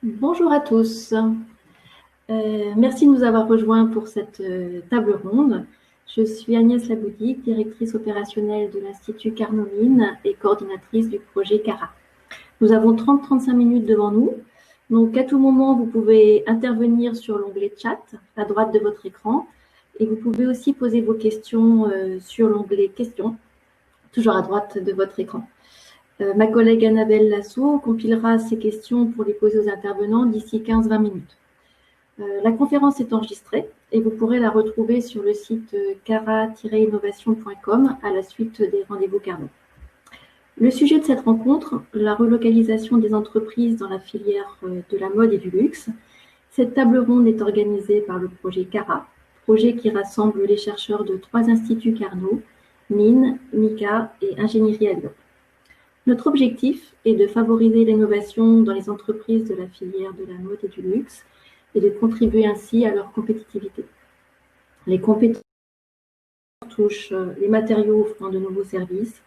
Bonjour à tous. Merci de nous avoir rejoints pour cette table ronde. Je suis Agnès Laboudic, directrice opérationnelle de l'Institut Carnot-Mines et coordinatrice du projet CARA. Nous avons 30-35 minutes devant nous. Donc, à tout moment, vous pouvez intervenir sur l'onglet chat à droite de votre écran et vous pouvez aussi poser vos questions sur l'onglet questions, toujours à droite de votre écran. Ma collègue Annabelle Lasso compilera ces questions pour les poser aux intervenants d'ici 15-20 minutes. La conférence est enregistrée et vous pourrez la retrouver sur le site cara-innovation.com à la suite des rendez-vous Carnot. Le sujet de cette rencontre, la relocalisation des entreprises dans la filière de la mode et du luxe. Cette table ronde est organisée par le projet CARA, projet qui rassemble les chercheurs de 3 instituts Carnot, Mines, MICA et Ingénierie à Lyon. Notre objectif est de favoriser l'innovation dans les entreprises de la filière de la mode et du luxe et de contribuer ainsi à leur compétitivité. Les compétences touchent les matériaux offrant de nouveaux services,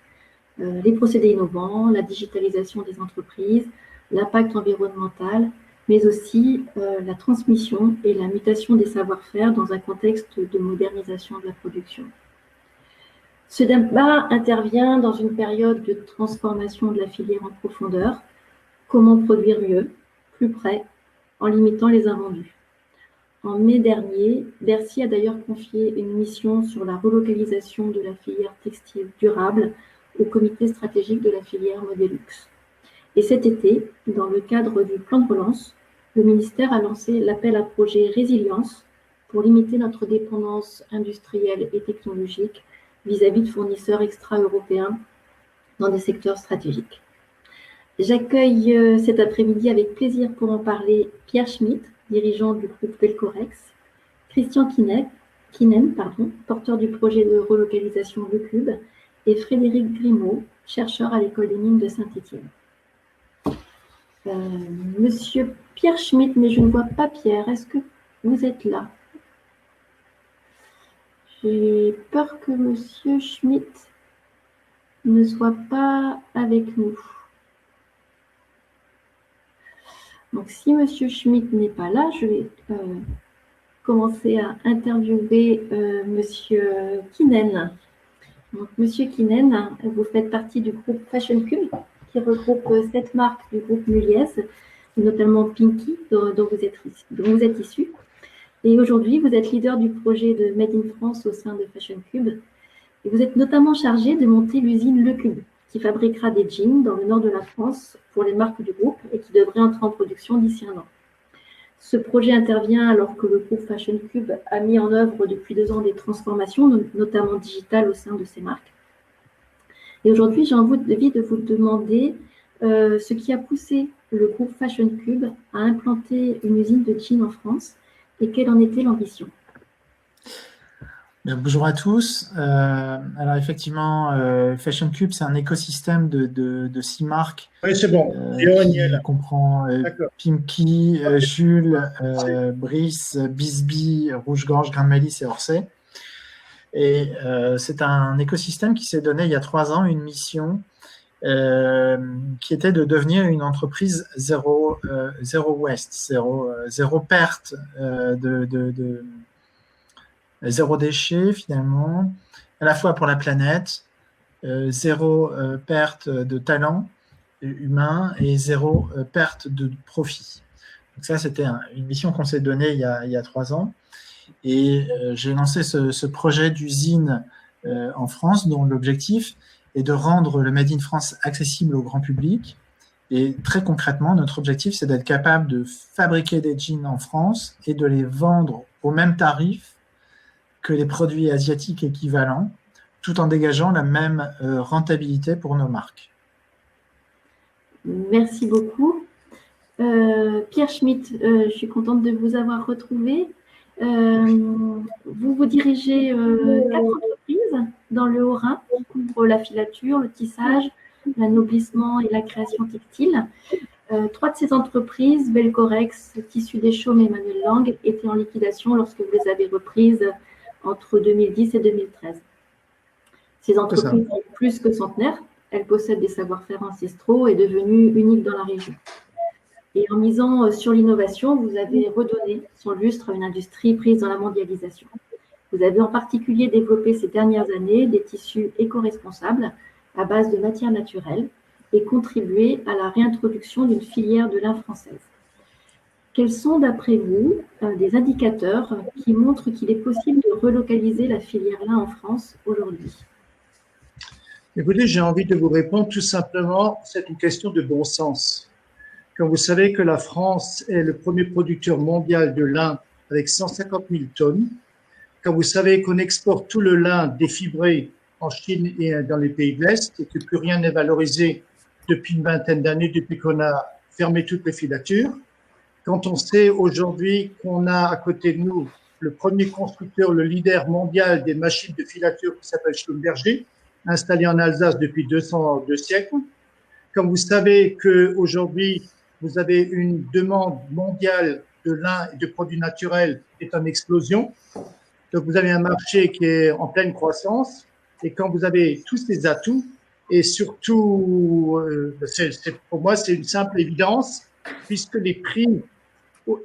les procédés innovants, la digitalisation des entreprises, l'impact environnemental, mais aussi la transmission et la mutation des savoir-faire dans un contexte de modernisation de la production. Ce débat intervient dans une période de transformation de la filière en profondeur. Comment produire mieux, plus près, en limitant les invendus. En mai dernier, Bercy a d'ailleurs confié une mission sur la relocalisation de la filière textile durable au comité stratégique de la filière mode et luxe. Et cet été, dans le cadre du plan de relance, le ministère a lancé l'appel à projet Résilience pour limiter notre dépendance industrielle et technologique vis-à-vis de fournisseurs extra-européens dans des secteurs stratégiques. J'accueille cet après-midi avec plaisir pour en parler Pierre Schmitt, dirigeant du groupe Velcorex, Christian Kinen, porteur du projet de relocalisation Le Cube, et Frédéric Grimaud, chercheur à l'école des mines de Saint-Étienne. Monsieur Pierre Schmitt, mais je ne vois pas Pierre, est-ce que vous êtes là? J'ai peur que monsieur Schmitt ne soit pas avec nous. Donc, si monsieur Schmitt n'est pas là, je vais commencer à interviewer monsieur Kinen. Donc, monsieur Kinen, vous faites partie du groupe Fashion Cube, qui regroupe 7 marques du groupe Muliez, notamment Pinky, dont vous êtes issu. Et aujourd'hui, vous êtes leader du projet de Made in France au sein de Fashion Cube. Et vous êtes notamment chargé de monter l'usine Le Cube, qui fabriquera des jeans dans le nord de la France pour les marques du groupe et qui devrait entrer en production d'ici un an. Ce projet intervient alors que le groupe Fashion Cube a mis en œuvre depuis 2 ans des transformations, notamment digitales au sein de ses marques. Et aujourd'hui, j'ai envie de vous demander ce qui a poussé le groupe Fashion Cube à implanter une usine de jeans en France et quelle en était l'ambition. Bonjour à tous. Alors effectivement, Fashion Cube, c'est un écosystème de 6 marques. Oui, c'est bon. Qui comprend Pimki, Jules, Brice, Bisbee, Rouge-Gorge, Grain de Malice et Orsay. Et c'est un écosystème qui s'est donné il y a 3 ans une mission qui était de devenir une entreprise zéro waste, zéro perte, zéro déchet finalement, à la fois pour la planète, zéro perte de talent humain et zéro perte de profit. Donc ça, c'était une mission qu'on s'est donnée il y a 3 ans. Et j'ai lancé ce projet d'usine en France, dont l'objectif est de rendre le Made in France accessible au grand public. Et très concrètement, notre objectif, c'est d'être capable de fabriquer des jeans en France et de les vendre au même tarif que les produits asiatiques équivalents, tout en dégageant la même rentabilité pour nos marques. Merci beaucoup. Pierre Schmitt, je suis contente de vous avoir retrouvé. Vous dirigez 4 entreprises dans le Haut-Rhin qui couvrent la filature, le tissage, l'anoblissement et la création textile. 3 de ces entreprises, Velcorex, Tissus des Chaumes et Manuel Lang, étaient en liquidation lorsque vous les avez reprises entre 2010 et 2013. Ces entreprises sont plus que centenaires. Elles possèdent des savoir-faire ancestraux et devenues uniques dans la région. Et en misant sur l'innovation, vous avez redonné son lustre à une industrie prise dans la mondialisation. Vous avez en particulier développé ces dernières années des tissus éco-responsables à base de matières naturelles et contribué à la réintroduction d'une filière de lin française. Quels sont, d'après vous, des indicateurs qui montrent qu'il est possible de relocaliser la filière lin en France aujourd'hui? Écoutez, j'ai envie de vous répondre tout simplement, c'est une question de bon sens. Quand vous savez que la France est le premier producteur mondial de lin avec 150 000 tonnes, quand vous savez qu'on exporte tout le lin défibré en Chine et dans les pays de l'Est et que plus rien n'est valorisé depuis une vingtaine d'années, depuis qu'on a fermé toutes les filatures, quand on sait aujourd'hui qu'on a à côté de nous le premier constructeur, le leader mondial des machines de filature qui s'appelle Schlumberger, installé en Alsace depuis 202 siècles, quand vous savez qu'aujourd'hui, vous avez une demande mondiale de lin et de produits naturels qui est en explosion, donc vous avez un marché qui est en pleine croissance, et quand vous avez tous ces atouts, et surtout, pour moi, c'est une simple évidence, puisque les prix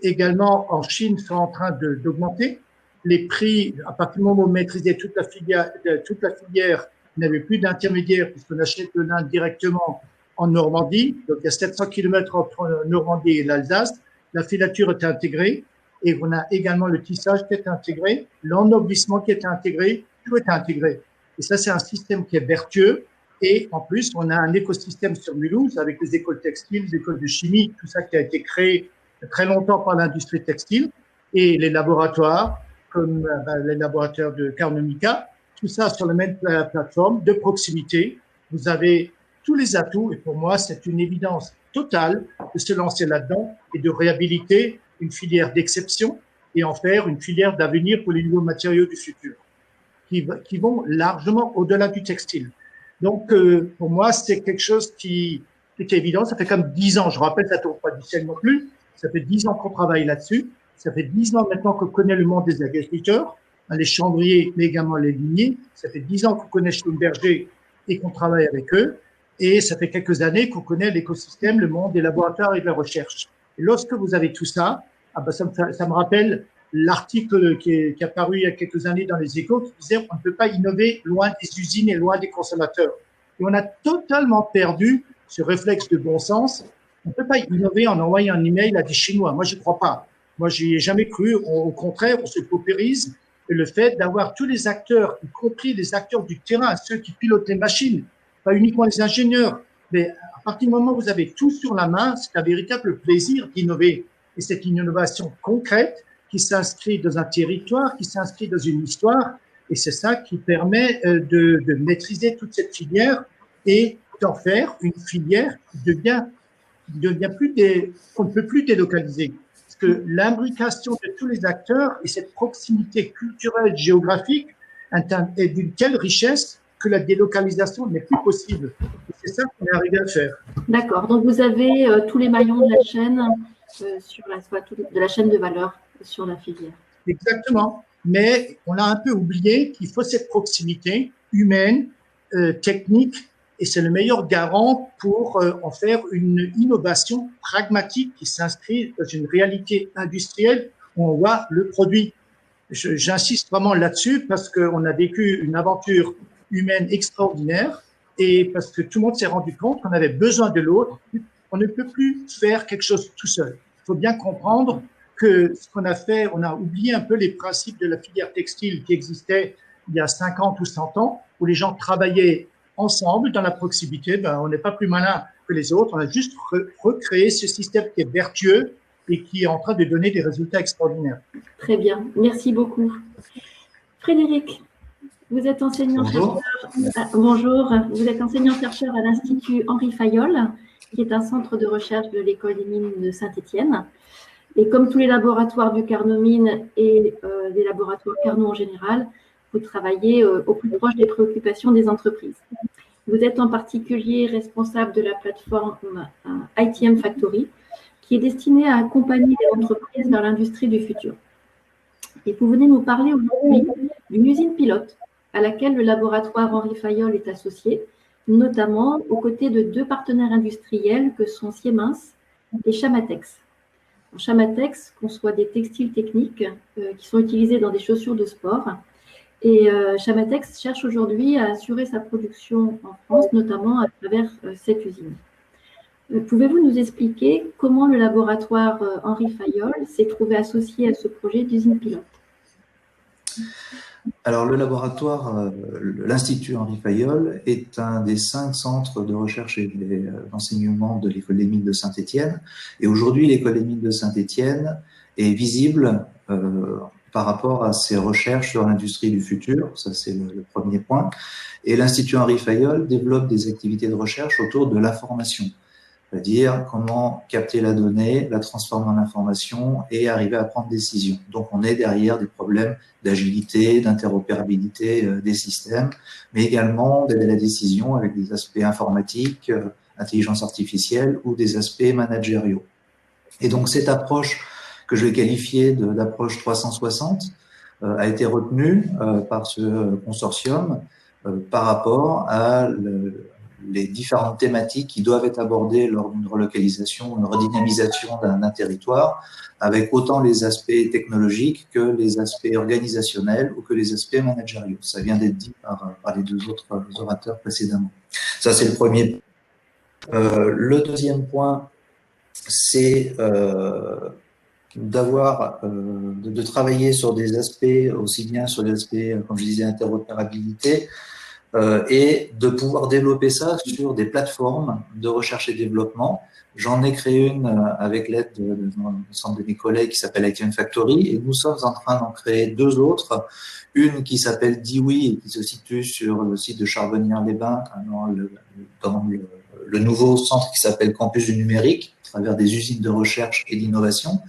également en Chine sont en train d'augmenter. Les prix, à partir du moment où on maîtrisait toute la filière, il n'y avait plus d'intermédiaire puisqu'on achète le lin directement en Normandie. Donc, il y a 700 km entre Normandie et l'Alsace. La filature est intégrée et on a également le tissage qui est intégré, l'ennoblissement qui est intégré, tout est intégré. Et ça, c'est un système qui est vertueux. Et en plus, on a un écosystème sur Mulhouse avec les écoles textiles, les écoles de chimie, tout ça qui a été créé très longtemps par l'industrie textile et les laboratoires comme les laboratoires de Carnomica, tout ça sur la même plateforme de proximité. Vous avez tous les atouts et pour moi, c'est une évidence totale de se lancer là-dedans et de réhabiliter une filière d'exception et en faire une filière d'avenir pour les nouveaux matériaux du futur qui vont largement au-delà du textile. Donc, pour moi, c'est quelque chose qui est évident. Ça fait comme 10 ans, je rappelle, ça ne tombe pas du ciel non plus. Ça fait 10 ans qu'on travaille là-dessus. Ça fait 10 ans maintenant qu'on connaît le monde des agriculteurs, les chambriers, mais également les ligniers. Ça fait 10 ans qu'on connaît Schlumberger et qu'on travaille avec eux. Et ça fait quelques années qu'on connaît l'écosystème, le monde des laboratoires et de la recherche. Et lorsque vous avez tout ça, ça me rappelle l'article qui est apparu il y a quelques années dans les Échos qui disait on ne peut pas innover loin des usines et loin des consommateurs. Et on a totalement perdu ce réflexe de bon sens. On ne peut pas innover en envoyant un email à des Chinois. Moi, je ne crois pas. Moi, je n'y ai jamais cru. Au contraire, on se paupérise. Et le fait d'avoir tous les acteurs, y compris les acteurs du terrain, ceux qui pilotent les machines, pas uniquement les ingénieurs, mais à partir du moment où vous avez tout sur la main, c'est un véritable plaisir d'innover. Et c'est une innovation concrète qui s'inscrit dans un territoire, qui s'inscrit dans une histoire. Et c'est ça qui permet de maîtriser toute cette filière et d'en faire une filière qui devient qu'on ne peut plus délocaliser. Parce que l'imbrication de tous les acteurs et cette proximité culturelle, géographique est d'une telle richesse que la délocalisation n'est plus possible. Et c'est ça qu'on est arrivé à faire. D'accord. Donc, vous avez tous les maillons de la chaîne, de la chaîne de valeur sur la filière. Exactement. Mais on a un peu oublié qu'il faut cette proximité humaine, technique, et c'est le meilleur garant pour en faire une innovation pragmatique qui s'inscrit dans une réalité industrielle où on voit le produit. J'insiste vraiment là-dessus parce qu'on a vécu une aventure humaine extraordinaire et parce que tout le monde s'est rendu compte qu'on avait besoin de l'autre. On ne peut plus faire quelque chose tout seul. Il faut bien comprendre que ce qu'on a fait, on a oublié un peu les principes de la filière textile qui existait il y a 50 ou 100 ans, où les gens travaillaient ensemble dans la proximité. On n'est pas plus malin que les autres, on a juste recréé ce système qui est vertueux et qui est en train de donner des résultats extraordinaires. Très bien, merci beaucoup. Frédéric, vous êtes enseignant-chercheur. Bonjour, vous êtes enseignant-chercheur à l'Institut Henri Fayol, qui est un centre de recherche de l'École des mines de Saint-Étienne. Et comme tous les laboratoires du Carnomine et les laboratoires Carnot en général, vous travaillez au plus proche des préoccupations des entreprises. Vous êtes en particulier responsable de la plateforme ITM Factory, qui est destinée à accompagner les entreprises vers l'industrie du futur. Et vous venez nous parler aujourd'hui d'une usine pilote à laquelle le laboratoire Henri Fayol est associé, notamment aux côtés de 2 partenaires industriels que sont Siemens et Chamatex. Chamatex conçoit des textiles techniques qui sont utilisés dans des chaussures de sport. Et Chamatex cherche aujourd'hui à assurer sa production en France, notamment à travers cette usine. Pouvez-vous nous expliquer comment le laboratoire Henri Fayol s'est trouvé associé à ce projet d'usine pilote? Alors, le laboratoire, l'Institut Henri Fayol, est un des 5 centres de recherche et d'enseignement de l'École des mines de Saint-Étienne. Et aujourd'hui, l'École des mines de Saint-Étienne est visible par rapport à ses recherches sur l'industrie du futur. Ça, c'est le premier point. Et l'Institut Henri Fayol développe des activités de recherche autour de l'information. C'est-à-dire comment capter la donnée, la transformer en information et arriver à prendre des décisions. Donc, on est derrière des problèmes d'agilité, d'interopérabilité des systèmes, mais également d'aider la décision avec des aspects informatiques, intelligence artificielle ou des aspects managériaux. Et donc, cette approche que je vais qualifier d'approche 360 a été retenue par ce consortium par rapport à les différentes thématiques qui doivent être abordées lors d'une relocalisation, une redynamisation d'un territoire, avec autant les aspects technologiques que les aspects organisationnels ou que les aspects managériaux. Ça vient d'être dit par les 2 autres orateurs précédemment. Ça, c'est le premier. Le deuxième point, c'est de travailler sur des aspects, aussi bien sur les aspects, comme je disais, interopérabilité, et de pouvoir développer ça sur des plateformes de recherche et développement. J'en ai créé une avec l'aide de l'ensemble de mes collègues qui s'appelle ITM Factory, et nous sommes en train d'en créer 2 autres. Une qui s'appelle Diwi et qui se situe sur le site de Charbonnières-les-Bains, dans le nouveau centre qui s'appelle Campus du numérique, à travers des usines de recherche et d'innovation.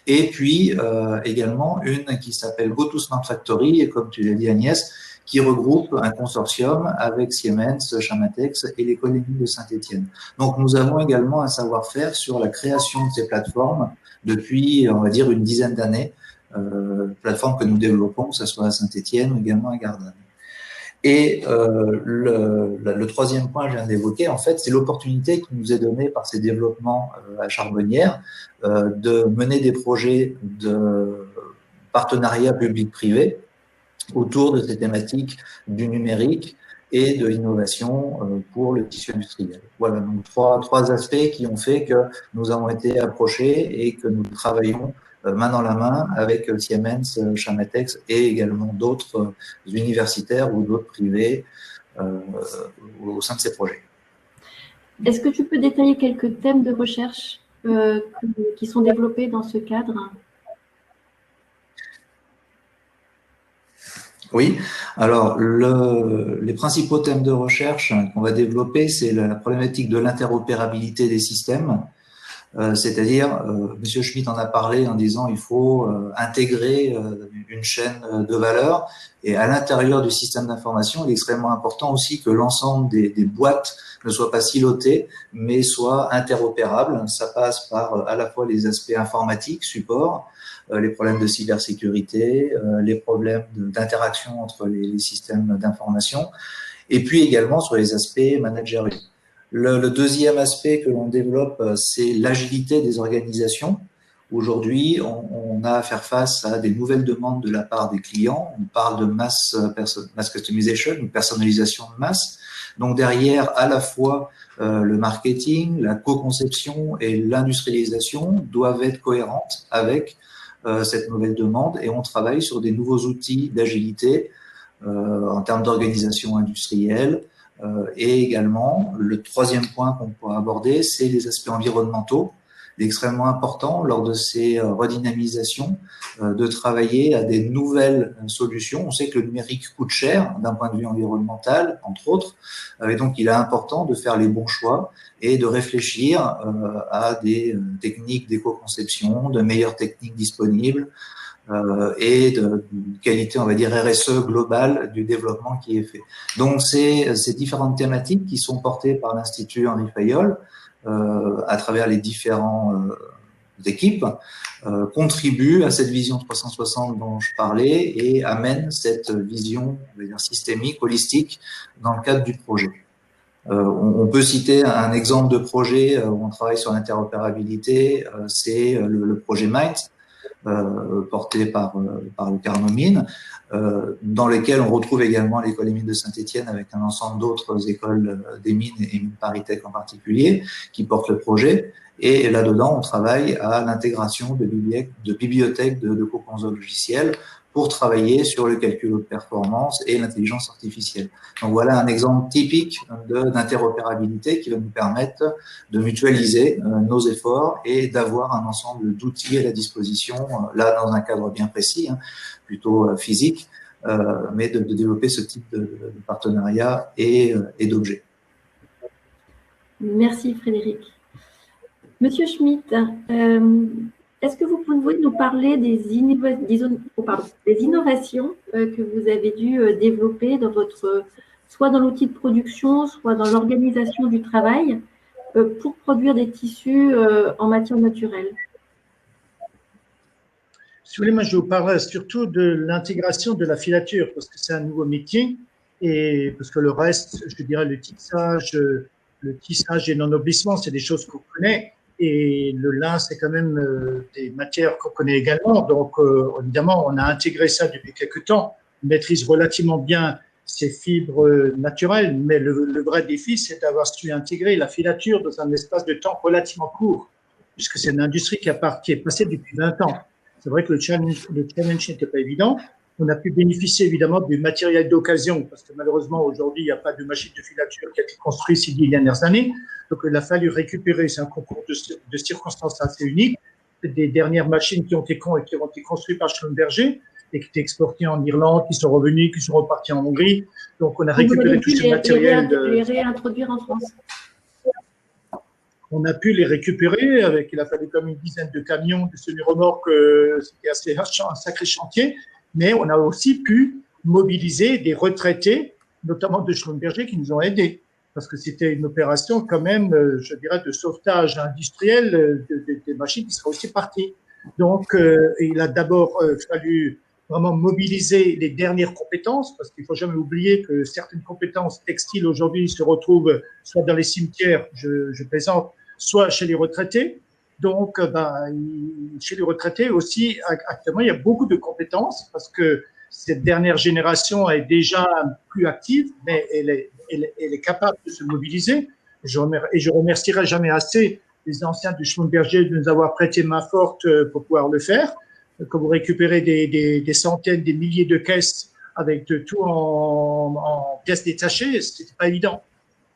Et puis également une qui s'appelle Go to Smart Factory, et comme tu l'as dit Agnès, qui regroupe un consortium avec Siemens, Chamatex et l'École des mines de Saint-Étienne. Donc, nous avons également un savoir-faire sur la création de ces plateformes depuis, on va dire, une dizaine d'années, plateformes que nous développons, que ce soit à Saint-Étienne ou également à Gardanne. Et le troisième point que je viens d'évoquer, en fait, c'est l'opportunité qui nous est donnée par ces développements à Charbonnières de mener des projets de partenariat public-privé autour de ces thématiques du numérique et de l'innovation pour le tissu industriel. Voilà, donc trois aspects qui ont fait que nous avons été approchés et que nous travaillons main dans la main avec Siemens, Chamatex et également d'autres universitaires ou d'autres privés au sein de ces projets. Est-ce que tu peux détailler quelques thèmes de recherche qui sont développés dans ce cadre ? Oui, alors les principaux thèmes de recherche qu'on va développer, c'est la problématique de l'interopérabilité des systèmes, c'est-à-dire, M. Schmitt en a parlé en disant il faut intégrer une chaîne de valeur, et à l'intérieur du système d'information, il est extrêmement important aussi que l'ensemble des boîtes ne soient pas silotées, mais soient interopérables. Ça passe par à la fois les aspects informatiques, support, les problèmes de cybersécurité, les problèmes d'interaction entre les systèmes d'information, et puis également sur les aspects managériaux. Le deuxième aspect que l'on développe, c'est l'agilité des organisations. Aujourd'hui, on a à faire face à des nouvelles demandes de la part des clients. On parle de mass customization, une personnalisation de masse. Donc derrière, à la fois le marketing, la co-conception et l'industrialisation doivent être cohérentes avec cette nouvelle demande, et on travaille sur des nouveaux outils d'agilité en termes d'organisation industrielle. Et également, le troisième point qu'on pourra aborder, c'est les aspects environnementaux. Il est extrêmement important lors de ces redynamisations de travailler à des nouvelles solutions. On sait que le numérique coûte cher d'un point de vue environnemental, entre autres, et donc il est important de faire les bons choix et de réfléchir à des techniques d'éco-conception, de meilleures techniques disponibles, et de qualité, on va dire, RSE globale du développement qui est fait. Donc, ces différentes thématiques qui sont portées par l'Institut Henri Fayol à travers les différentes équipes contribuent à cette vision 360 dont je parlais et amènent cette vision, on va dire, systémique, holistique dans le cadre du projet. On peut citer un exemple de projet où on travaille sur l'interopérabilité, c'est le projet MIND, porté par le Carnomine, dans lequel on retrouve également l'école des mines de Saint-Étienne avec un ensemble d'autres écoles des mines et mines Paritech en particulier qui portent le projet. Et là-dedans, on travaille à l'intégration de bibliothèques de coconsole logiciels pour travailler sur le calcul de performance et l'intelligence artificielle. Donc voilà un exemple typique d'interopérabilité qui va nous permettre de mutualiser nos efforts et d'avoir un ensemble d'outils à la disposition, là dans un cadre bien précis, plutôt physique, mais de développer ce type de partenariat et d'objets. Merci Frédéric. Monsieur Schmitt, est-ce que vous pouvez nous parler des innovations que vous avez dû développer dans soit dans l'outil de production, soit dans l'organisation du travail pour produire des tissus en matière naturelle? Si vous voulez, moi je vous parlerai surtout de l'intégration de la filature parce que c'est un nouveau métier et parce que le reste, je dirais le tissage et l'ennoblissement, c'est des choses qu'on connaît. Et le lin, c'est quand même des matières qu'on connaît également. Donc, évidemment, on a intégré ça depuis quelques temps. On maîtrise relativement bien ces fibres naturelles, mais le vrai défi, c'est d'avoir su intégrer la filature dans un espace de temps relativement court, puisque c'est une industrie qui est passée depuis 20 ans. C'est vrai que le challenge n'était pas évident. On a pu bénéficier évidemment du matériel d'occasion, parce que malheureusement, aujourd'hui, il n'y a pas de machine de filature qui a été construite ces 10 dernières années. Donc, il a fallu récupérer, c'est un concours de circonstances assez unique, des dernières machines qui ont été construites par Schlumberger et qui étaient exportées en Irlande, qui sont revenues, qui sont reparties en Hongrie. Donc, on a récupéré tout ce matériel. Les réintroduire en France. On a pu les récupérer il a fallu comme une dizaine de camions, de semi-remorques, c'était un sacré chantier, mais on a aussi pu mobiliser des retraités, notamment de Schlumberger, qui nous ont aidés. Parce que c'était une opération quand même, je dirais, de sauvetage industriel des machines qui seraient aussi parties. Donc, il a d'abord fallu vraiment mobiliser les dernières compétences, parce qu'il ne faut jamais oublier que certaines compétences textiles aujourd'hui se retrouvent soit dans les cimetières, je plaisante, soit chez les retraités. Donc, chez les retraités aussi, actuellement, il y a beaucoup de compétences, parce que cette dernière génération est déjà plus active, mais elle est capable de se mobiliser. Et je remercierai jamais assez les anciens du Schlumberger de nous avoir prêté main forte pour pouvoir le faire. Quand vous récupérez des centaines, des milliers de caisses avec tout en pièces détachées, c'était pas évident.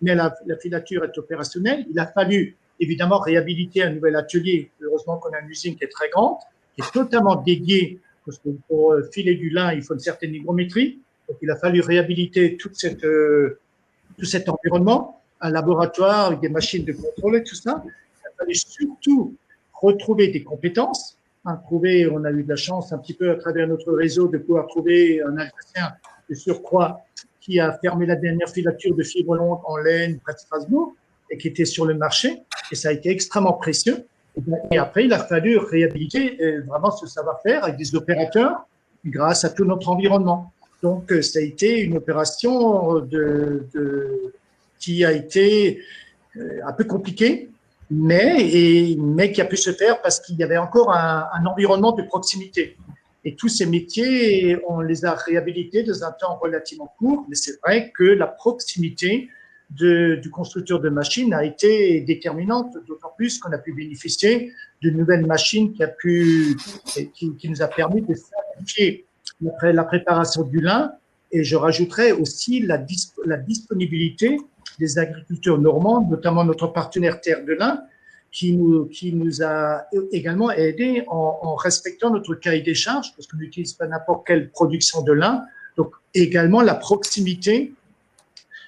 Mais la filature est opérationnelle. Il a fallu évidemment réhabiliter un nouvel atelier. Heureusement qu'on a une usine qui est très grande, qui est totalement dédiée, parce que pour filer du lin, il faut une certaine hygrométrie. Donc, il a fallu réhabiliter tout cet environnement, un laboratoire avec des machines de contrôle et tout ça. Il a fallu surtout retrouver des compétences. On a eu de la chance un petit peu à travers notre réseau de pouvoir trouver un Alsacien de surcroît qui a fermé la dernière filature de fibre longue en laine près de Strasbourg et qui était sur le marché. Et ça a été extrêmement précieux. Et après, il a fallu réhabiliter vraiment ce savoir-faire avec des opérateurs grâce à tout notre environnement. Donc, ça a été une opération qui a été un peu compliquée, mais qui a pu se faire parce qu'il y avait encore un environnement de proximité. Et tous ces métiers, on les a réhabilités dans un temps relativement court, mais c'est vrai que la proximité du constructeur de machines a été déterminante, d'autant plus qu'on a pu bénéficier d'une nouvelle machine qui nous a permis de simplifier la préparation du lin. Et je rajouterais aussi la disponibilité des agriculteurs normands, notamment notre partenaire Terre de Lin, qui nous a également aidés en respectant notre cahier des charges, parce qu'on n'utilise pas n'importe quelle production de lin. Donc, également, la proximité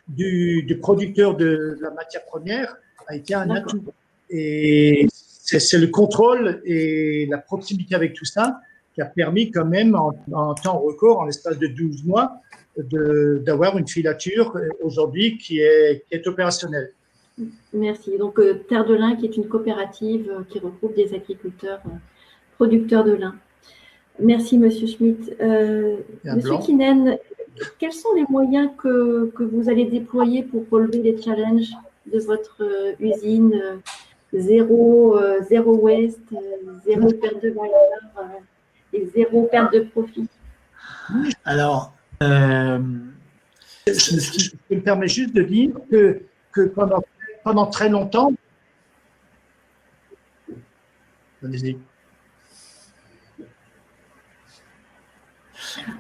du producteur de la matière première a été un atout. Et c'est le contrôle et la proximité avec tout ça qui a permis quand même en temps record, en l'espace de 12 mois, d'avoir une filature aujourd'hui qui est opérationnelle. Merci. Donc, Terre de Lin, qui est une coopérative qui regroupe des agriculteurs producteurs de lin. Merci, Monsieur Schmitt. Monsieur Kinen, quels sont les moyens que vous allez déployer pour relever les challenges de votre usine zéro waste, zéro perte de valeur et zéro perte de profit? Alors, Je me permets juste de dire que pendant très longtemps, allez-y.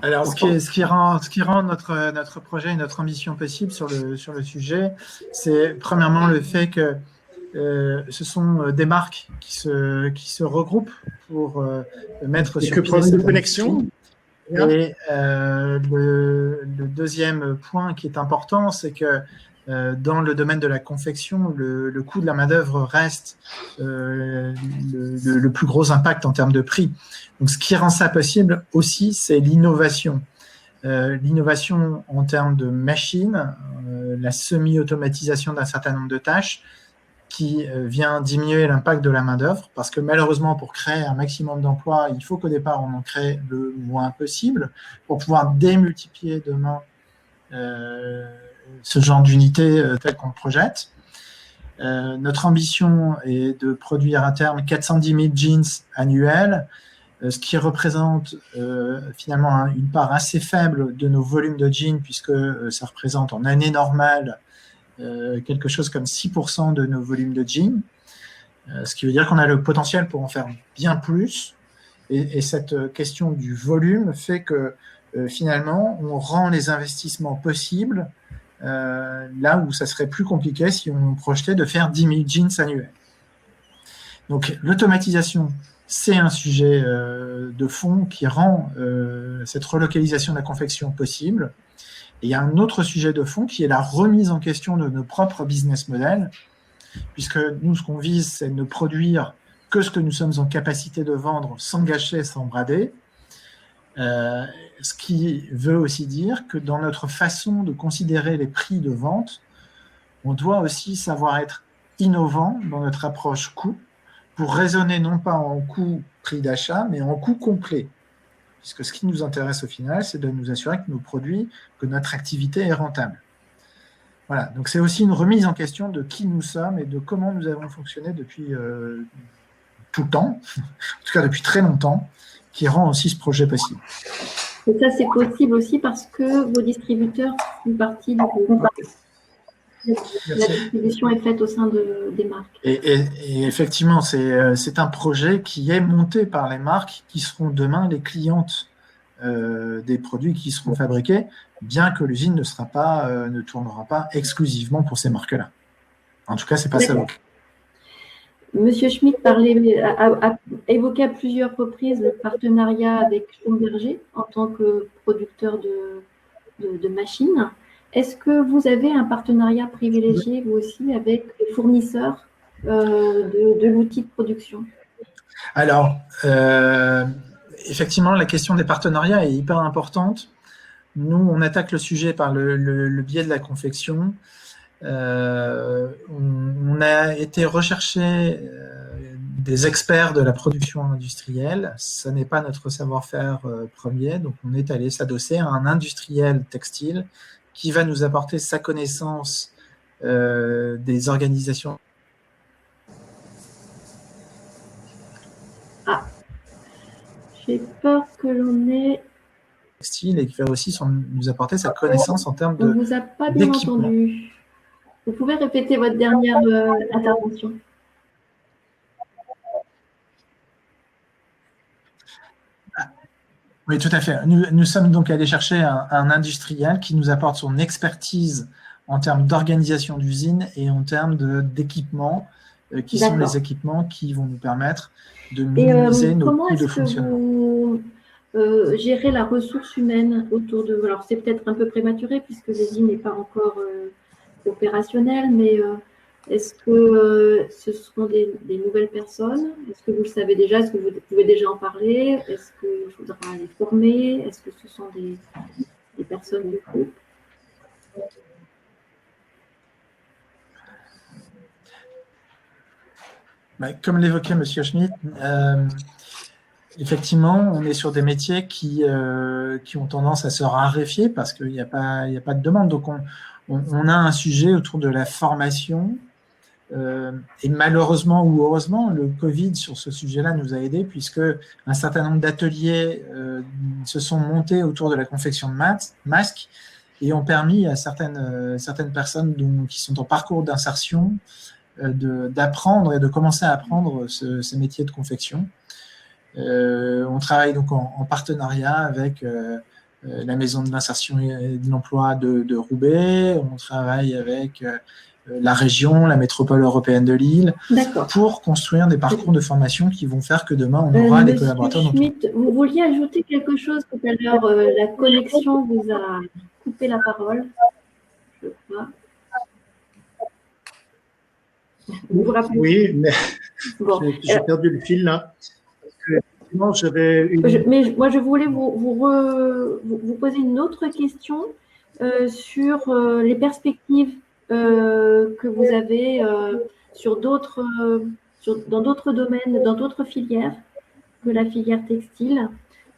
Alors, ce qui rend notre projet et notre ambition possible sur le sujet, c'est premièrement le fait que ce sont des marques qui se regroupent pour mettre sur pied problème de cette connexion. industrie. Et le deuxième point qui est important, c'est que dans le domaine de la confection, le coût de la main-d'œuvre reste le plus gros impact en termes de prix. Donc, ce qui rend ça possible aussi, c'est l'innovation. L'innovation en termes de machines, la semi-automatisation d'un certain nombre de tâches qui vient diminuer l'impact de la main-d'œuvre, parce que malheureusement, pour créer un maximum d'emplois, il faut qu'au départ, on en crée le moins possible pour pouvoir démultiplier demain ce genre d'unité tel qu'on le projette. Notre ambition est de produire à terme 410 000 jeans annuels, ce qui représente finalement une part assez faible de nos volumes de jeans, puisque ça représente en année normale quelque chose comme 6% de nos volumes de jeans, ce qui veut dire qu'on a le potentiel pour en faire bien plus. Et cette question du volume fait que finalement, on rend les investissements possibles là où ça serait plus compliqué si on projetait de faire 10 000 jeans annuels. Donc l'automatisation, c'est un sujet de fond qui rend cette relocalisation de la confection possible. Et il y a un autre sujet de fond qui est la remise en question de nos propres business models, puisque nous, ce qu'on vise, c'est de ne produire que ce que nous sommes en capacité de vendre sans gâcher, sans brader. Ce qui veut aussi dire que dans notre façon de considérer les prix de vente, on doit aussi savoir être innovant dans notre approche coût pour raisonner non pas en coût prix d'achat, mais en coût complet. Puisque ce qui nous intéresse au final, c'est de nous assurer que nos produits, que notre activité est rentable. Voilà, donc c'est aussi une remise en question de qui nous sommes et de comment nous avons fonctionné depuis tout le temps, en tout cas depuis très longtemps, qui rend aussi ce projet possible. Et ça, c'est possible aussi parce que vos distributeurs font partie du groupe. La distribution est faite au sein des marques. Et effectivement, c'est un projet qui est monté par les marques qui seront demain les clientes des produits qui seront fabriqués, bien que l'usine ne tournera pas exclusivement pour ces marques-là. En tout cas, c'est pas ça. Monsieur Schmitt a évoqué à plusieurs reprises le partenariat avec Schlumberger en tant que producteur de machines. Est-ce que vous avez un partenariat privilégié, vous aussi, avec les fournisseurs de l'outil de production? Alors, effectivement, la question des partenariats est hyper importante. Nous, on attaque le sujet par le biais de la confection. On a été rechercher des experts de la production industrielle. Ce n'est pas notre savoir-faire premier, donc on est allé s'adosser à un industriel textile qui va nous apporter sa connaissance des organisations. Ah, j'ai peur que l'on ait... Textile et qui va aussi nous apporter sa connaissance en termes On ne vous a pas bien entendu. Vous pouvez répéter votre dernière intervention? Oui, tout à fait. Nous sommes donc allés chercher un industriel qui nous apporte son expertise en termes d'organisation d'usine et en termes d'équipements, qui sont les équipements qui vont nous permettre de minimiser nos coûts de fonctionnement. Comment est-ce que vous gérez la ressource humaine autour de vous? Alors, c'est peut-être un peu prématuré puisque l'usine n'est pas encore opérationnelle, mais est-ce que ce seront des nouvelles personnes? Est-ce que vous le savez déjà? Est-ce que vous pouvez déjà en parler? Est-ce qu'il faudra les former? Est-ce que ce sont des personnes du groupe? Comme l'évoquait M. Schmitt, effectivement, on est sur des métiers qui ont tendance à se raréfier parce qu'il n'y a pas de demande. Donc, on a un sujet autour de la formation. Et malheureusement ou heureusement, le Covid sur ce sujet-là nous a aidés puisque un certain nombre d'ateliers se sont montés autour de la confection de masques et ont permis à certaines personnes qui sont en parcours d'insertion d'apprendre et de commencer à apprendre ces métiers de confection. On travaille donc en partenariat avec la maison de l'insertion et de l'emploi de Roubaix. On travaille avec la région, la métropole européenne de Lille, pour construire des parcours de formation qui vont faire que demain, on aura des collaborateurs. Schmitt, vous vouliez ajouter quelque chose tout à l'heure. La connexion vous a coupé la parole, je crois. Vous vous rappelez? Oui, mais bon, j'ai perdu le fil là. Moi, je voulais vous poser une autre question sur les perspectives que vous avez dans d'autres domaines, dans d'autres filières que la filière textile.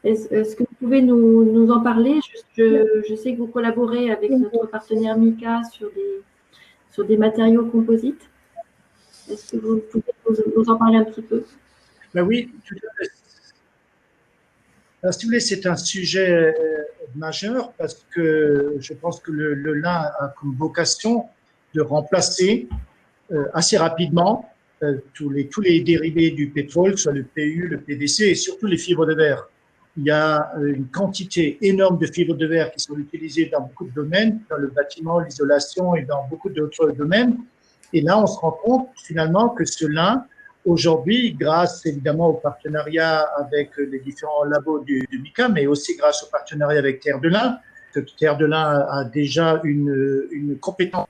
Est-ce que vous pouvez nous en parler? Je sais que vous collaborez avec notre partenaire Mika sur des matériaux composites. Est-ce que vous pouvez nous en parler un petit peu? Ben oui, tout à fait. Alors, si vous voulez, c'est un sujet majeur parce que je pense que le lin a comme vocation de remplacer assez rapidement tous les dérivés du pétrole, soit le PU, le PVC et surtout les fibres de verre. Il y a une quantité énorme de fibres de verre qui sont utilisées dans beaucoup de domaines, dans le bâtiment, l'isolation et dans beaucoup d'autres domaines. Et là, on se rend compte finalement que ce lin, aujourd'hui, grâce évidemment au partenariat avec les différents labos du Mika, mais aussi grâce au partenariat avec Terre de Lin, que Terre de Lin a déjà une compétence.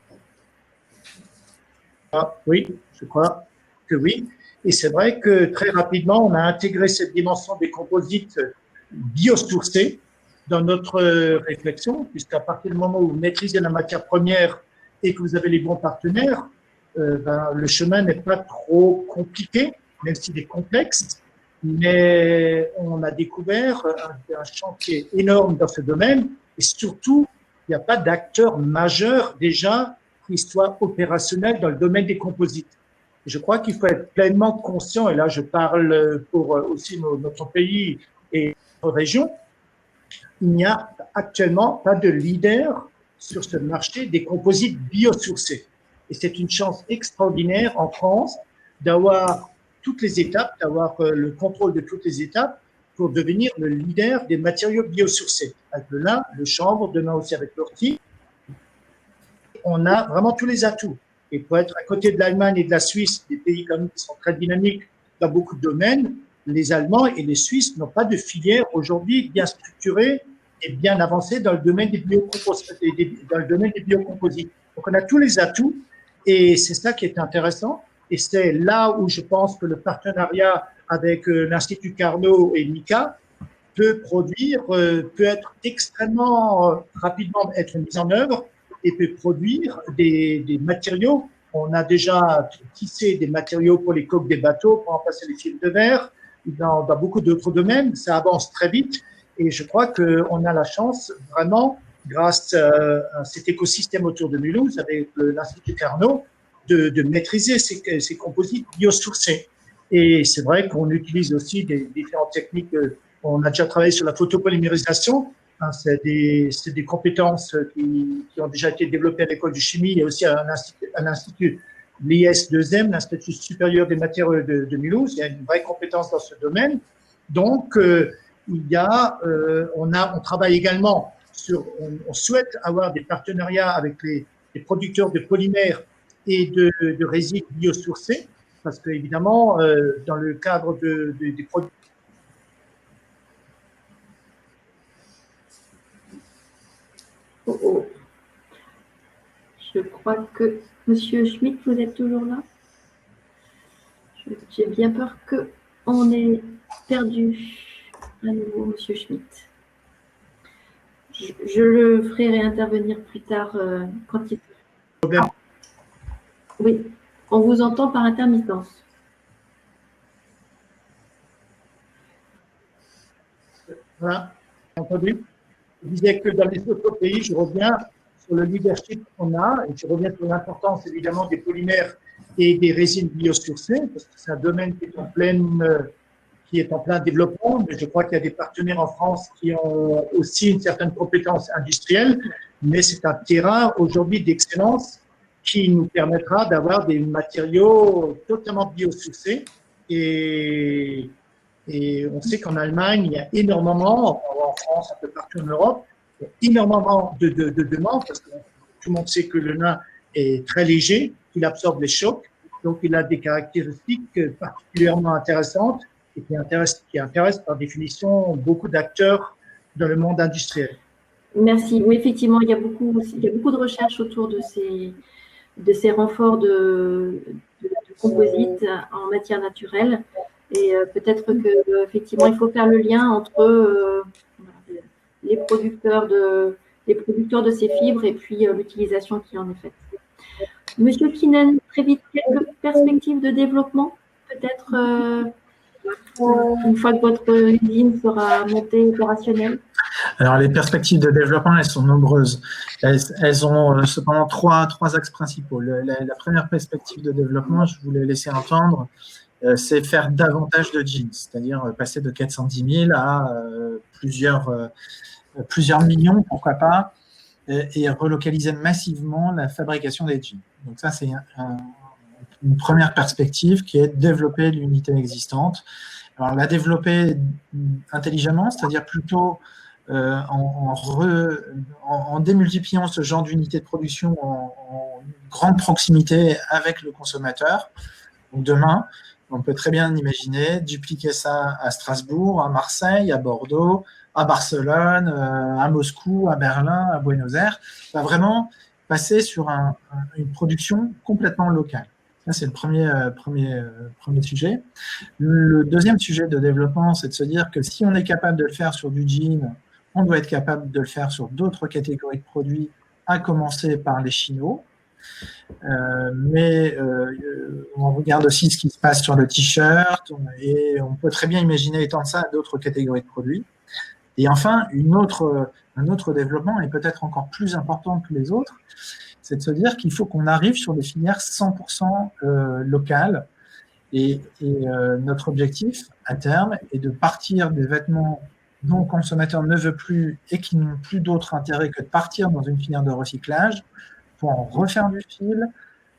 Ah, oui, je crois que oui. Et c'est vrai que très rapidement, on a intégré cette dimension des composites biosourcés dans notre réflexion, puisqu'à partir du moment où vous maîtrisez la matière première et que vous avez les bons partenaires, le chemin n'est pas trop compliqué, même s'il est complexe, mais on a découvert un chantier énorme dans ce domaine et surtout, il n'y a pas d'acteur majeur déjà qui soit opérationnel dans le domaine des composites. Je crois qu'il faut être pleinement conscient, et là je parle pour aussi notre pays et notre région, il n'y a actuellement pas de leader sur ce marché des composites biosourcés. Et c'est une chance extraordinaire en France d'avoir toutes les étapes, d'avoir le contrôle de toutes les étapes pour devenir le leader des matériaux biosourcés. Avec le lin, le chanvre, demain aussi avec l'ortie. On a vraiment tous les atouts. Et pour être à côté de l'Allemagne et de la Suisse, des pays comme qui sont très dynamiques dans beaucoup de domaines, les Allemands et les Suisses n'ont pas de filière aujourd'hui bien structurée et bien avancée dans le domaine des biocomposites. Donc on a tous les atouts. Et c'est ça qui est intéressant. Et c'est là où je pense que le partenariat avec l'Institut Carnot et Mika peut être extrêmement rapidement être mis en œuvre et peut produire des matériaux. On a déjà tissé des matériaux pour les coques des bateaux, pour remplacer les fils de verre, dans beaucoup d'autres domaines. Ça avance très vite. Et je crois qu'on a la chance vraiment, grâce à cet écosystème autour de Mulhouse, avec l'Institut Carnot, de maîtriser ces composites biosourcés. Et c'est vrai qu'on utilise aussi des différentes techniques. On a déjà travaillé sur la photopolymérisation. C'est des compétences qui ont déjà été développées à l'école de chimie. Il y a aussi à l'Institut l'IS2M, l'Institut supérieur des matières de Mulhouse. Il y a une vraie compétence dans ce domaine. Donc, on travaille également on souhaite avoir des partenariats avec les producteurs de polymères et de résidus biosourcés, parce qu'évidemment, dans le cadre des produits. Oh. Je crois que Monsieur Schmitt, vous êtes toujours là? J'ai bien peur qu'on ait perdu à nouveau Monsieur Schmitt. Je le ferai réintervenir plus tard quand il... Problème. Oui, on vous entend par intermittence. Voilà, entendu. Je disais que dans les autres pays, je reviens sur le leadership qu'on a, et je reviens sur l'importance évidemment des polymères et des résines biosourcées, parce que c'est un domaine qui est en plein développement, mais je crois qu'il y a des partenaires en France qui ont aussi une certaine compétence industrielle, mais c'est un terrain aujourd'hui d'excellence qui nous permettra d'avoir des matériaux totalement biosourcés. Et on sait qu'en Allemagne, il y a énormément, en France, un peu partout en Europe, il y a énormément de demandes, parce que tout le monde sait que le lin est très léger, il absorbe les chocs, donc il a des caractéristiques particulièrement intéressantes et qui intéressent par définition beaucoup d'acteurs dans le monde industriel. Merci. Oui, effectivement, il y a beaucoup de recherches autour de ces renforts de composites en matière naturelle. Et peut-être que effectivement, il faut faire le lien entre les producteurs de ces fibres et puis l'utilisation qui en est faite. Monsieur Kynen, très vite, quelques perspectives de développement, peut-être une fois que votre usine sera montée opérationnelle? Alors, les perspectives de développement, elles sont nombreuses. Elles ont cependant trois axes principaux. La première perspective de développement, je vous l'ai laissé entendre, c'est faire davantage de jeans, c'est-à-dire passer de 410 000 à plusieurs millions, pourquoi pas, et relocaliser massivement la fabrication des jeans. Donc ça, c'est une première perspective qui est de développer l'unité existante. Alors, la développer intelligemment, c'est-à-dire plutôt en démultipliant ce genre d'unité de production en grande proximité avec le consommateur. Donc demain, on peut très bien imaginer dupliquer ça à Strasbourg, à Marseille, à Bordeaux, à Barcelone, à Moscou, à Berlin, à Buenos Aires. Ça va vraiment passer sur une production complètement locale. Ça, c'est le premier sujet. Le deuxième sujet de développement, c'est de se dire que si on est capable de le faire sur du jean, on doit être capable de le faire sur d'autres catégories de produits, à commencer par les chinos. Mais on regarde aussi ce qui se passe sur le t-shirt et on peut très bien imaginer étendre ça à d'autres catégories de produits. Et enfin, un autre développement, et peut-être encore plus important que les autres, c'est de se dire qu'il faut qu'on arrive sur des filières 100% locales. Et notre objectif, à terme, est de partir des vêtements dont le consommateur ne veut plus et qui n'ont plus d'autre intérêt que de partir dans une filière de recyclage pour en refaire du fil,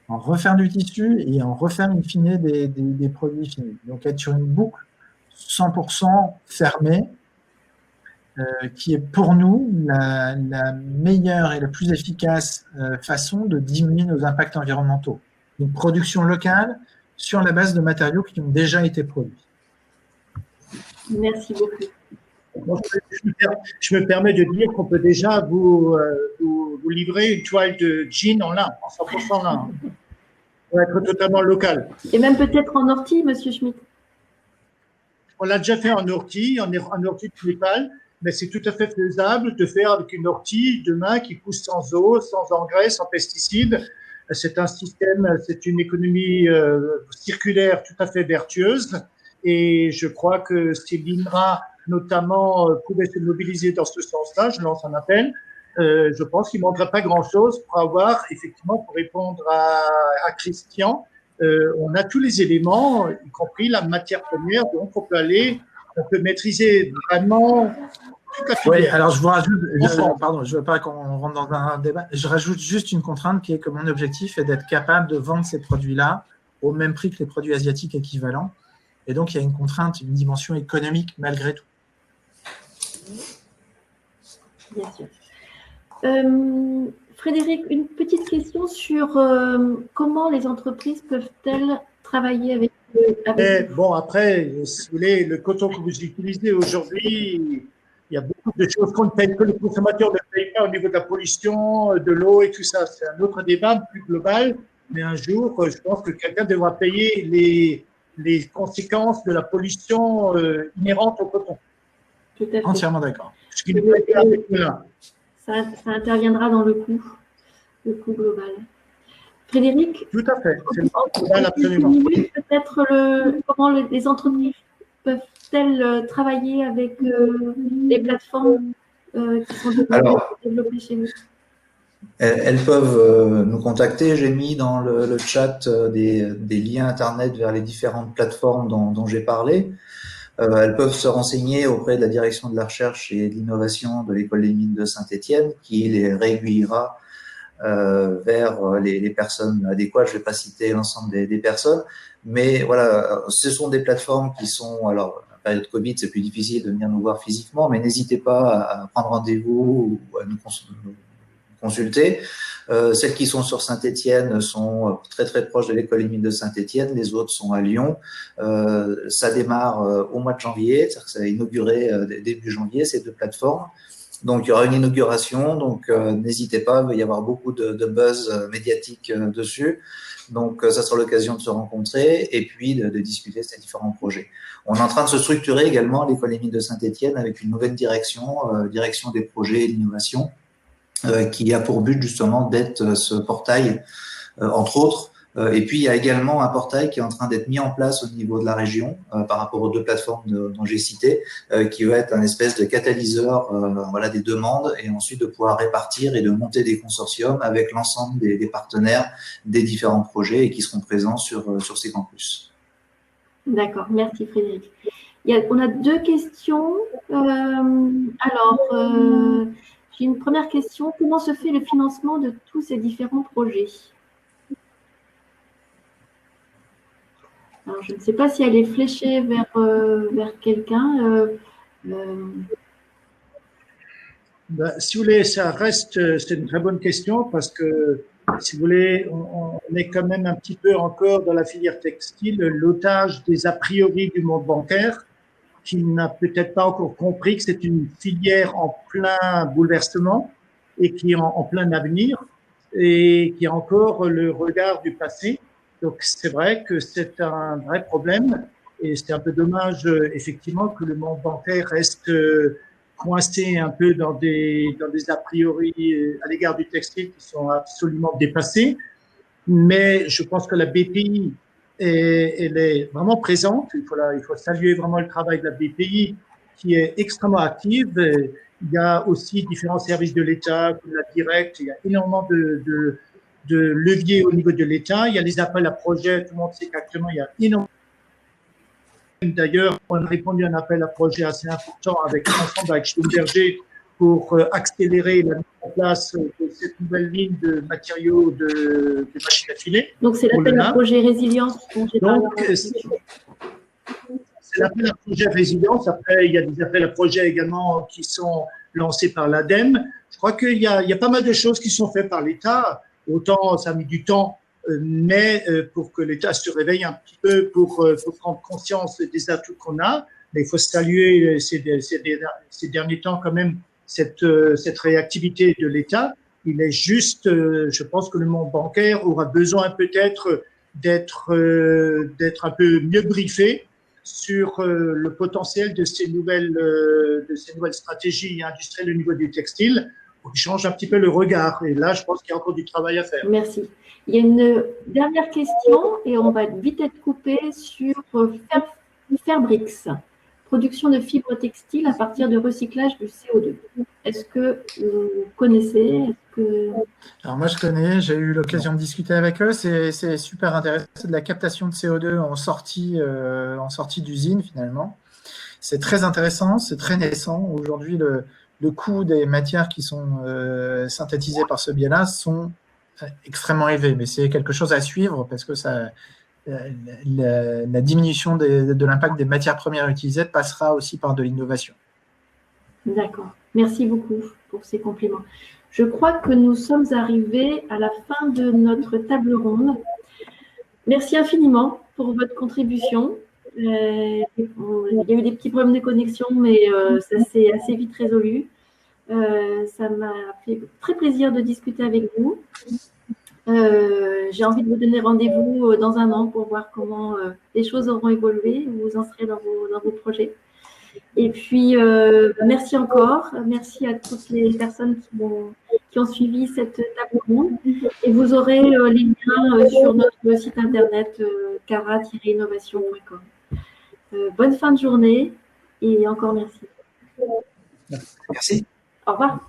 en refaire du tissu et en refaire in fine des produits finis. Donc être sur une boucle 100% fermée, qui est pour nous la meilleure et la plus efficace façon de diminuer nos impacts environnementaux. Une production locale sur la base de matériaux qui ont déjà été produits. Merci beaucoup. Bon, je me permets de dire qu'on peut déjà vous livrer une toile de jean en lin, en 100% lin, pour être totalement local. Et même peut-être en ortie, Monsieur Schmitt. On l'a déjà fait en ortie de Népal, mais c'est tout à fait faisable de faire avec une ortie de main qui pousse sans eau, sans engrais, sans pesticides. C'est un système, c'est une économie circulaire tout à fait vertueuse. Et je crois que si l'INRA, notamment, pouvait se mobiliser dans ce sens-là, je lance un appel, je pense qu'il ne manquerait pas grand-chose pour avoir, effectivement, pour répondre à Christian, on a tous les éléments, y compris la matière première, donc on peut maîtriser vraiment toute la filière. Oui, alors je vous rajoute, pardon, je ne veux pas qu'on rentre dans un débat, je rajoute juste une contrainte qui est que mon objectif est d'être capable de vendre ces produits-là au même prix que les produits asiatiques équivalents. Et donc, il y a une contrainte, une dimension économique malgré tout. Bien sûr. Frédéric, une petite question sur comment les entreprises peuvent-elles travailler avec Bon, après, si vous voulez, le coton que vous utilisez aujourd'hui, il y a beaucoup de choses qu'on ne paye, que les consommateurs ne payent pas au niveau de la pollution, de l'eau et tout ça. C'est un autre débat plus global, mais un jour, je pense que quelqu'un devra payer les conséquences de la pollution inhérente au coton. Tout à fait. Entièrement d'accord. Ce qui nous fait avec là. Ça interviendra dans le coût global. Frédéric, tout à fait, c'est le coût global, absolument. Peut-être comment les entreprises peuvent peuvent-elles travailler avec les plateformes qui sont développées chez vous? Elles peuvent nous contacter. J'ai mis dans le chat des liens Internet vers les différentes plateformes dont j'ai parlé. Elles peuvent se renseigner auprès de la direction de la recherche et de l'innovation de l'École des mines de Saint-Étienne, qui les réaiguillera vers les personnes adéquates. Je ne vais pas citer l'ensemble des personnes, mais voilà, ce sont des plateformes qui sont, alors, en période Covid, c'est plus difficile de venir nous voir physiquement, mais n'hésitez pas à prendre rendez-vous ou à nous consulter. Celles qui sont sur Saint-Étienne sont très très proches de l'École des mines de Saint-Étienne, les autres sont à Lyon. Ça démarre au mois de janvier, c'est-à-dire que ça a inauguré début janvier, ces deux plateformes. Donc il y aura une inauguration, donc n'hésitez pas, il va y avoir beaucoup de buzz médiatique dessus. Donc ça sera l'occasion de se rencontrer et puis de discuter de ces différents projets. On est en train de se structurer également à l'École des mines de Saint-Étienne avec une nouvelle direction, direction des projets et d'innovation, qui a pour but justement d'être ce portail, entre autres. Et puis, il y a également un portail qui est en train d'être mis en place au niveau de la région par rapport aux deux plateformes dont j'ai cité, qui va être un espèce de catalyseur voilà, des demandes et ensuite de pouvoir répartir et de monter des consortiums avec l'ensemble des partenaires des différents projets et qui seront présents sur ces campus. D'accord, merci Frédéric. On a deux questions. J'ai une première question. Comment se fait le financement de tous ces différents projets? Alors, je ne sais pas si elle est fléchée vers quelqu'un. Si vous voulez, c'est une très bonne question parce que, si vous voulez, on est quand même un petit peu encore dans la filière textile, l'otage des a priori du monde bancaire, qui n'a peut-être pas encore compris que c'est une filière en plein bouleversement et qui est en plein avenir et qui a encore le regard du passé. Donc, c'est vrai que c'est un vrai problème et c'est un peu dommage, effectivement, que le monde bancaire reste coincé un peu dans des a priori à l'égard du textile qui sont absolument dépassés. Mais je pense que la BPI, elle est vraiment présente. Il faut saluer vraiment le travail de la BPI qui est extrêmement active. Il y a aussi différents services de l'État, comme la Directe. Il y a énormément de leviers au niveau de l'État. Il y a les appels à projets. Tout le monde sait qu'actuellement, il y a énormément. D'ailleurs, on a répondu à un appel à projet assez important ensemble avec Schlumberger pour accélérer la mise en place de cette nouvelle ligne de matériaux de machines à filer. Donc, c'est l'appel à projet résilience. Donc, c'est l'appel à projet résilience. Après, il y a des appels à projet également qui sont lancés par l'ADEME. Je crois qu'il y a pas mal de choses qui sont faites par l'État. Autant ça a mis du temps, mais pour que l'État se réveille un petit peu, pour prendre conscience des atouts qu'on a. Mais il faut saluer ces derniers temps quand même cette réactivité de l'État. Il est juste, je pense que le monde bancaire aura besoin peut-être d'être un peu mieux briefé sur le potentiel de ces nouvelles stratégies industrielles au niveau du textile, pour qu'ils changent un petit peu le regard. Et là, je pense qu'il y a encore du travail à faire. Merci. Il y a une dernière question et on va vite être coupé sur Fairbricks. Production de fibres textiles à partir de recyclage du CO2. Est-ce que vous connaissez? Alors moi je connais, j'ai eu l'occasion de discuter avec eux, c'est super intéressant, c'est de la captation de CO2 en sortie d'usine finalement. C'est très intéressant, c'est très naissant. Aujourd'hui le coût des matières qui sont synthétisées par ce biais-là sont extrêmement élevés, mais c'est quelque chose à suivre parce que la diminution de l'impact des matières premières utilisées passera aussi par de l'innovation. D'accord. Merci beaucoup pour ces compliments. Je crois que nous sommes arrivés à la fin de notre table ronde. Merci infiniment pour votre contribution. Il y a eu des petits problèmes de connexion, mais ça s'est assez vite résolu. Ça m'a fait très plaisir de discuter avec vous. J'ai envie de vous donner rendez-vous dans un an pour voir comment les choses auront évolué, où vous en serez dans vos projets. Et puis, merci encore. Merci à toutes les personnes qui ont suivi cette table ronde. Et vous aurez les liens sur notre site internet cara-innovation.com. Bonne fin de journée et encore merci. Merci. Au revoir.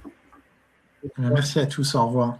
Merci à tous. Au revoir.